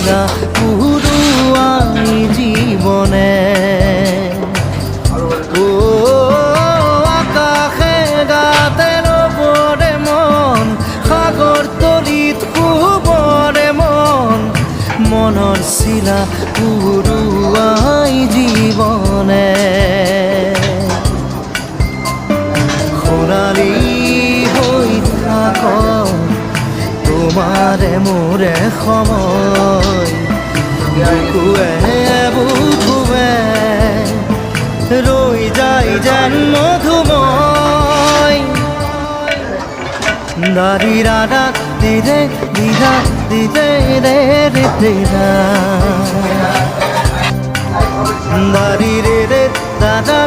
শিলা পুরুয়াই জীবনে ও আকাশে গাতের ওপরে মন সাগর তলিত শুবরে মন মনৰ শিলা পুরুয়াই জীবনে সোণালী হৈ থাক তোমাৰে মোৰে সময় বুকুৱে বুকুৱে ৰৈ যায় যেন মধুময় দাৰি ৰাধা দিদে দিদা দিদে ৰে ৰে দিদা দাৰি ৰে ৰে দাদা